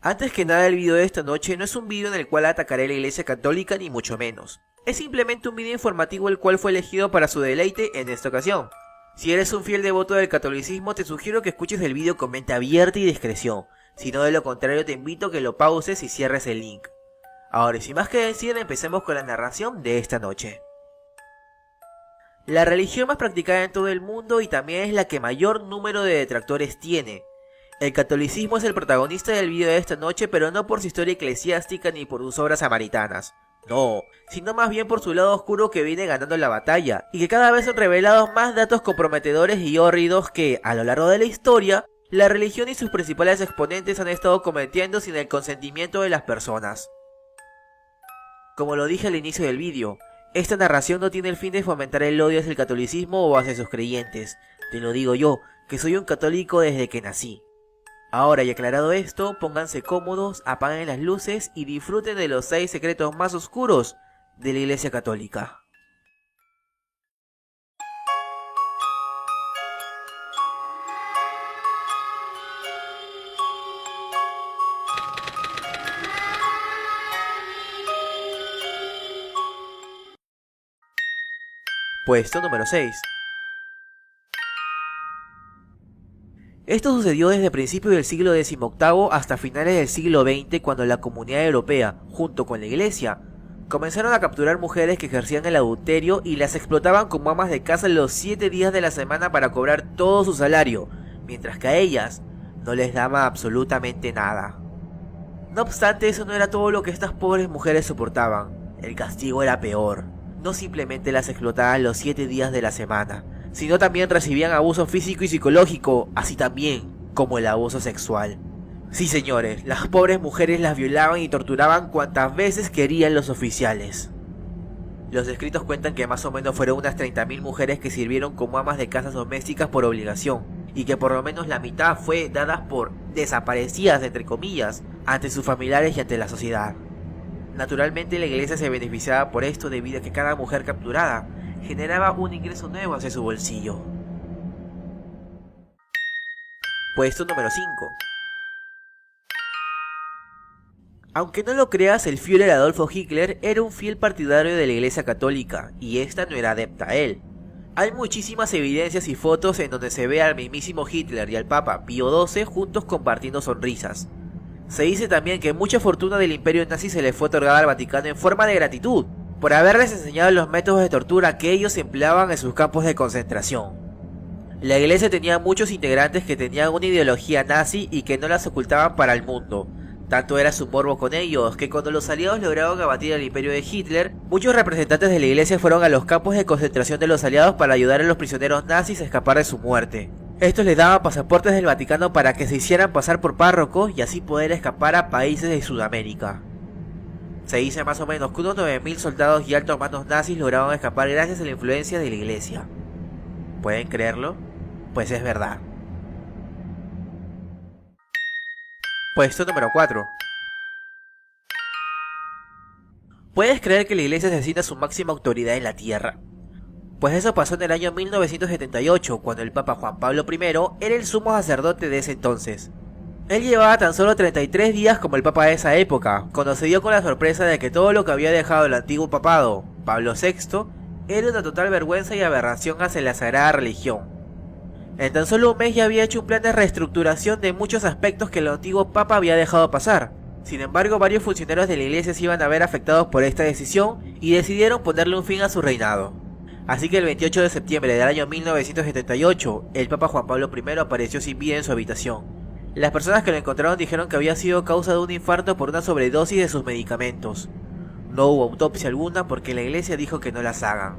Antes que nada, el video de esta noche no es un video en el cual atacaré a la iglesia católica ni mucho menos. Es simplemente un video informativo el cual fue elegido para su deleite en esta ocasión. Si eres un fiel devoto del catolicismo, te sugiero que escuches el video con mente abierta y discreción. Si no, de lo contrario te invito a que lo pauses y cierres el link. Ahora, sin más que decir, empecemos con la narración de esta noche. La religión más practicada en todo el mundo y también es la que mayor número de detractores tiene. El catolicismo es el protagonista del video de esta noche, pero no por su historia eclesiástica ni por sus obras samaritanas. No, sino más bien por su lado oscuro que viene ganando la batalla, y que cada vez son revelados más datos comprometedores y hórridos que, a lo largo de la historia, la religión y sus principales exponentes han estado cometiendo sin el consentimiento de las personas. Como lo dije al inicio del vídeo, esta narración no tiene el fin de fomentar el odio hacia el catolicismo o hacia sus creyentes. Te lo digo yo, que soy un católico desde que nací. Ahora, y aclarado esto, pónganse cómodos, apaguen las luces y disfruten de los 6 secretos más oscuros de la Iglesia Católica. Puesto número 6. Esto sucedió desde principios del siglo XVIII hasta finales del siglo XX, cuando la comunidad europea, junto con la iglesia, comenzaron a capturar mujeres que ejercían el adulterio y las explotaban como amas de casa los 7 días de la semana para cobrar todo su salario, mientras que a ellas no les daba absolutamente nada. No obstante, eso no era todo lo que estas pobres mujeres soportaban. El castigo era peor. No simplemente las explotaban los 7 días de la semana, sino también recibían abuso físico y psicológico, así también como el abuso sexual. Sí, señores, las pobres mujeres las violaban y torturaban cuantas veces querían los oficiales. Los escritos cuentan que más o menos fueron unas 30.000 mujeres que sirvieron como amas de casas domésticas por obligación, y que por lo menos la mitad fue dadas por desaparecidas, entre comillas, ante sus familiares y ante la sociedad. Naturalmente la iglesia se beneficiaba por esto debido a que cada mujer capturada generaba un ingreso nuevo hacia su bolsillo. Puesto número 5. Aunque no lo creas, el Führer Adolfo Hitler era un fiel partidario de la Iglesia Católica, y esta no era adepta a él. Hay muchísimas evidencias y fotos en donde se ve al mismísimo Hitler y al Papa Pío XII juntos compartiendo sonrisas. Se dice también que mucha fortuna del imperio nazi se le fue otorgada al Vaticano en forma de gratitud, por haberles enseñado los métodos de tortura que ellos empleaban en sus campos de concentración. La iglesia tenía muchos integrantes que tenían una ideología nazi y que no las ocultaban para el mundo. Tanto era su morbo con ellos, que cuando los aliados lograron abatir al imperio de Hitler, muchos representantes de la iglesia fueron a los campos de concentración de los aliados para ayudar a los prisioneros nazis a escapar de su muerte. Estos les daban pasaportes del Vaticano para que se hicieran pasar por párrocos y así poder escapar a países de Sudamérica. Se dice más o menos que unos 9.000 soldados y altos mandos nazis lograron escapar gracias a la influencia de la iglesia. ¿Pueden creerlo? Pues es verdad. Puesto número 4. ¿Puedes creer que la iglesia asesina a su máxima autoridad en la tierra? Pues eso pasó en el año 1978, cuando el Papa Juan Pablo I era el sumo sacerdote de ese entonces. Él llevaba tan solo 33 días como el Papa de esa época, cuando se dio con la sorpresa de que todo lo que había dejado el antiguo papado, Pablo VI, era una total vergüenza y aberración hacia la sagrada religión. En tan solo un mes ya había hecho un plan de reestructuración de muchos aspectos que el antiguo Papa había dejado pasar. Sin embargo, varios funcionarios de la iglesia se iban a ver afectados por esta decisión y decidieron ponerle un fin a su reinado. Así que el 28 de septiembre del año 1978, el Papa Juan Pablo I apareció sin vida en su habitación. Las personas que lo encontraron dijeron que había sido causa de un infarto por una sobredosis de sus medicamentos. No hubo autopsia alguna porque la iglesia dijo que no las hagan.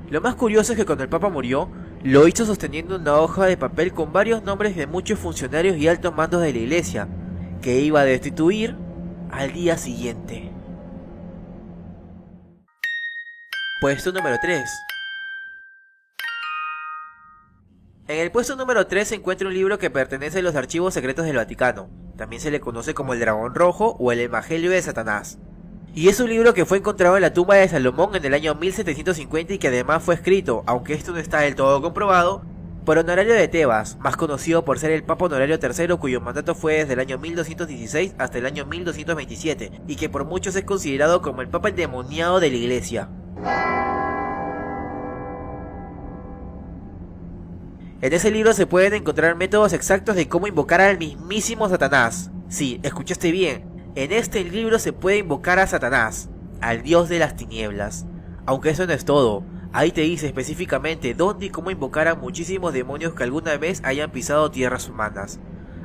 Lo más curioso es que cuando el Papa murió, lo hizo sosteniendo una hoja de papel con varios nombres de muchos funcionarios y altos mandos de la iglesia, que iba a destituir al día siguiente. Puesto número 3. En el puesto número 3 se encuentra un libro que pertenece a los archivos secretos del Vaticano. También se le conoce como el Dragón Rojo o el Evangelio de Satanás. Y es un libro que fue encontrado en la tumba de Salomón en el año 1750 y que además fue escrito, aunque esto no está del todo comprobado, por Honorario de Tebas, más conocido por ser el Papa Honorario III, cuyo mandato fue desde el año 1216 hasta el año 1227, y que por muchos es considerado como el Papa endemoniado de la Iglesia. En ese libro se pueden encontrar métodos exactos de cómo invocar al mismísimo Satanás. Sí, escuchaste bien, en este libro se puede invocar a Satanás, al dios de las tinieblas. Aunque eso no es todo, ahí te dice específicamente dónde y cómo invocar a muchísimos demonios que alguna vez hayan pisado tierras humanas.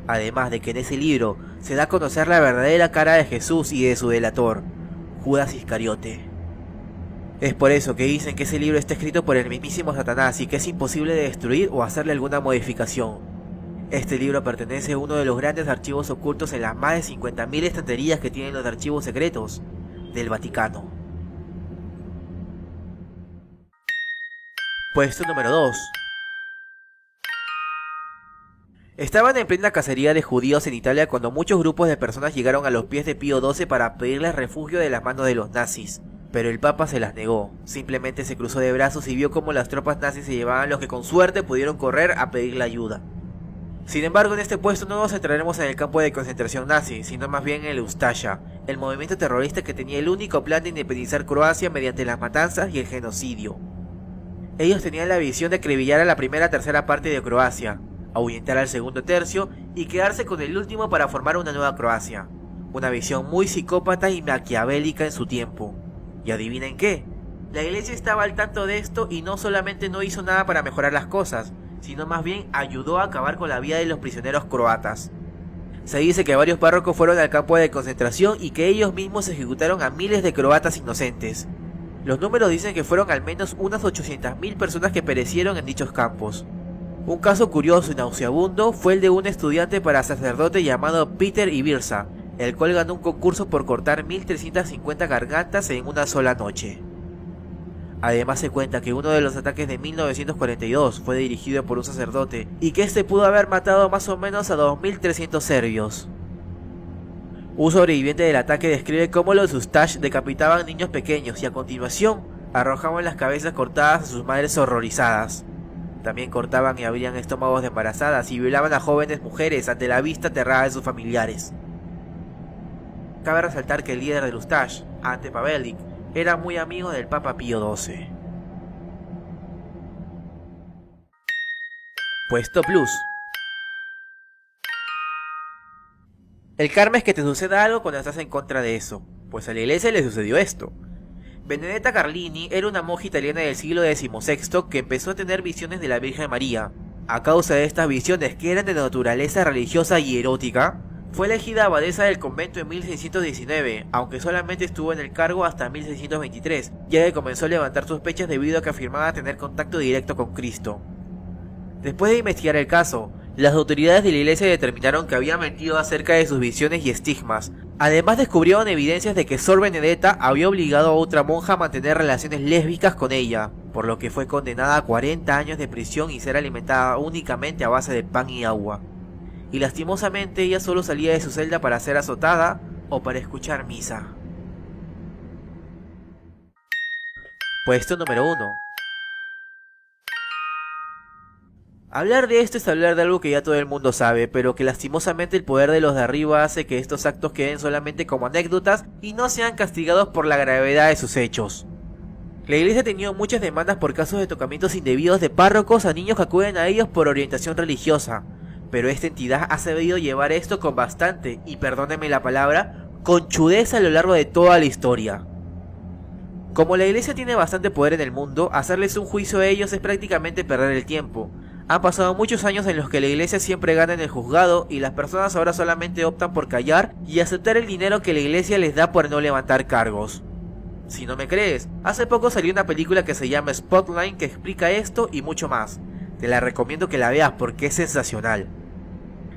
Además de que en ese libro se da a conocer la verdadera cara de Jesús y de su delator, Judas Iscariote. Es por eso que dicen que ese libro está escrito por el mismísimo Satanás y que es imposible de destruir o hacerle alguna modificación. Este libro pertenece a uno de los grandes archivos ocultos en las más de 50.000 estanterías que tienen los archivos secretos del Vaticano. Puesto número 2. Estaban en plena cacería de judíos en Italia cuando muchos grupos de personas llegaron a los pies de Pío XII para pedirles refugio de las manos de los nazis. Pero el Papa se las negó, simplemente se cruzó de brazos y vio cómo las tropas nazis se llevaban los que con suerte pudieron correr a pedirle ayuda. Sin embargo, en este puesto no nos centraremos en el campo de concentración nazi, sino más bien en el Ustasha, el movimiento terrorista que tenía el único plan de independizar Croacia mediante las matanzas y el genocidio. Ellos tenían la visión de acribillar a la primera tercera parte de Croacia, ahuyentar al segundo tercio y quedarse con el último para formar una nueva Croacia. Una visión muy psicópata y maquiavélica en su tiempo. ¿Y adivinen qué? La iglesia estaba al tanto de esto y no solamente no hizo nada para mejorar las cosas, sino más bien ayudó a acabar con la vida de los prisioneros croatas. Se dice que varios párrocos fueron al campo de concentración y que ellos mismos ejecutaron a miles de croatas inocentes. Los números dicen que fueron al menos unas 800.000 personas que perecieron en dichos campos. Un caso curioso y nauseabundo fue el de un estudiante para sacerdote llamado Peter Ibirsa, el cual ganó un concurso por cortar 1350 gargantas en una sola noche. Además se cuenta que uno de los ataques de 1942 fue dirigido por un sacerdote y que este pudo haber matado más o menos a 2300 serbios. Un sobreviviente del ataque describe cómo los Ustash decapitaban niños pequeños y a continuación arrojaban las cabezas cortadas a sus madres horrorizadas. También cortaban y abrían estómagos de embarazadas y violaban a jóvenes mujeres ante la vista aterrada de sus familiares. Cabe resaltar que el líder del Ustash, Ante Pavelić, era muy amigo del Papa Pío XII. Puesto Plus. El karma es que te suceda algo cuando estás en contra de eso, pues a la iglesia le sucedió esto. Benedetta Carlini era una monja italiana del siglo XVI que empezó a tener visiones de la Virgen María. A causa de estas visiones, que eran de naturaleza religiosa y erótica, fue elegida abadesa del convento en 1619, aunque solamente estuvo en el cargo hasta 1623, ya que comenzó a levantar sospechas debido a que afirmaba tener contacto directo con Cristo. Después de investigar el caso, las autoridades de la iglesia determinaron que había mentido acerca de sus visiones y estigmas. Además descubrieron evidencias de que Sor Benedetta había obligado a otra monja a mantener relaciones lésbicas con ella, por lo que fue condenada a 40 años de prisión y ser alimentada únicamente a base de pan y agua. Y lastimosamente ella solo salía de su celda para ser azotada o para escuchar misa. Puesto número 1. Hablar de esto es hablar de algo que ya todo el mundo sabe, pero que lastimosamente el poder de los de arriba hace que estos actos queden solamente como anécdotas y no sean castigados por la gravedad de sus hechos. La iglesia ha tenido muchas demandas por casos de tocamientos indebidos de párrocos a niños que acuden a ellos por orientación religiosa, pero esta entidad ha sabido llevar esto con bastante, y perdónenme la palabra, conchudeza a lo largo de toda la historia. Como la iglesia tiene bastante poder en el mundo, hacerles un juicio a ellos es prácticamente perder el tiempo. Han pasado muchos años en los que la iglesia siempre gana en el juzgado y las personas ahora solamente optan por callar y aceptar el dinero que la iglesia les da por no levantar cargos. Si no me crees, hace poco salió una película que se llama Spotlight que explica esto y mucho más. Te la recomiendo que la veas porque es sensacional.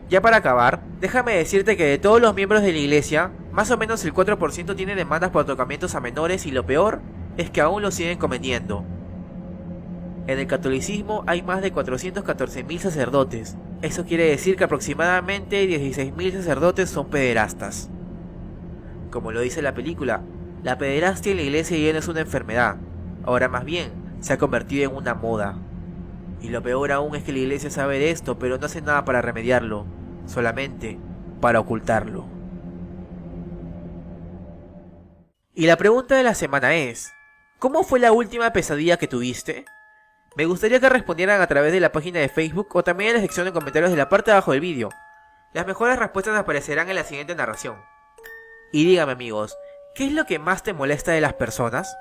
Ya para acabar, déjame decirte que de todos los miembros de la iglesia, más o menos el 4% tiene demandas por tocamientos a menores y lo peor es que aún lo siguen cometiendo. En el catolicismo hay más de 414.000 sacerdotes. Eso quiere decir que aproximadamente 16.000 sacerdotes son pederastas. Como lo dice la película, la pederastia en la iglesia ya no es una enfermedad, ahora más bien se ha convertido en una moda. Y lo peor aún es que la iglesia sabe de esto, pero no hace nada para remediarlo, solamente para ocultarlo. Y la pregunta de la semana es, ¿cómo fue la última pesadilla que tuviste? Me gustaría que respondieran a través de la página de Facebook o también en la sección de comentarios de la parte de abajo del vídeo. Las mejores respuestas aparecerán en la siguiente narración. Y dígame amigos, ¿qué es lo que más te molesta de las personas?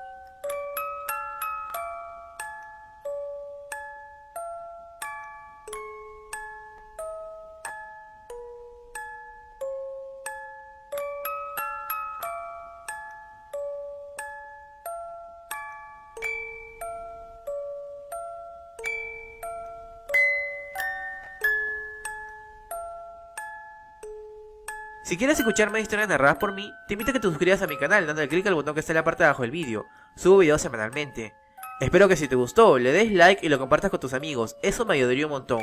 Si quieres escuchar más historias narradas por mí, te invito a que te suscribas a mi canal dándole clic al botón que está en la parte de abajo del vídeo. Subo videos semanalmente. Espero que si te gustó, le des like y lo compartas con tus amigos, eso me ayudaría un montón.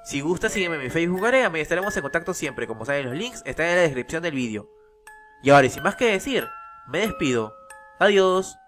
Si gustas, sígueme en mi Facebook Arema y estaremos en contacto siempre, como saben los links están en la descripción del vídeo. Y ahora, y sin más que decir, me despido. Adiós.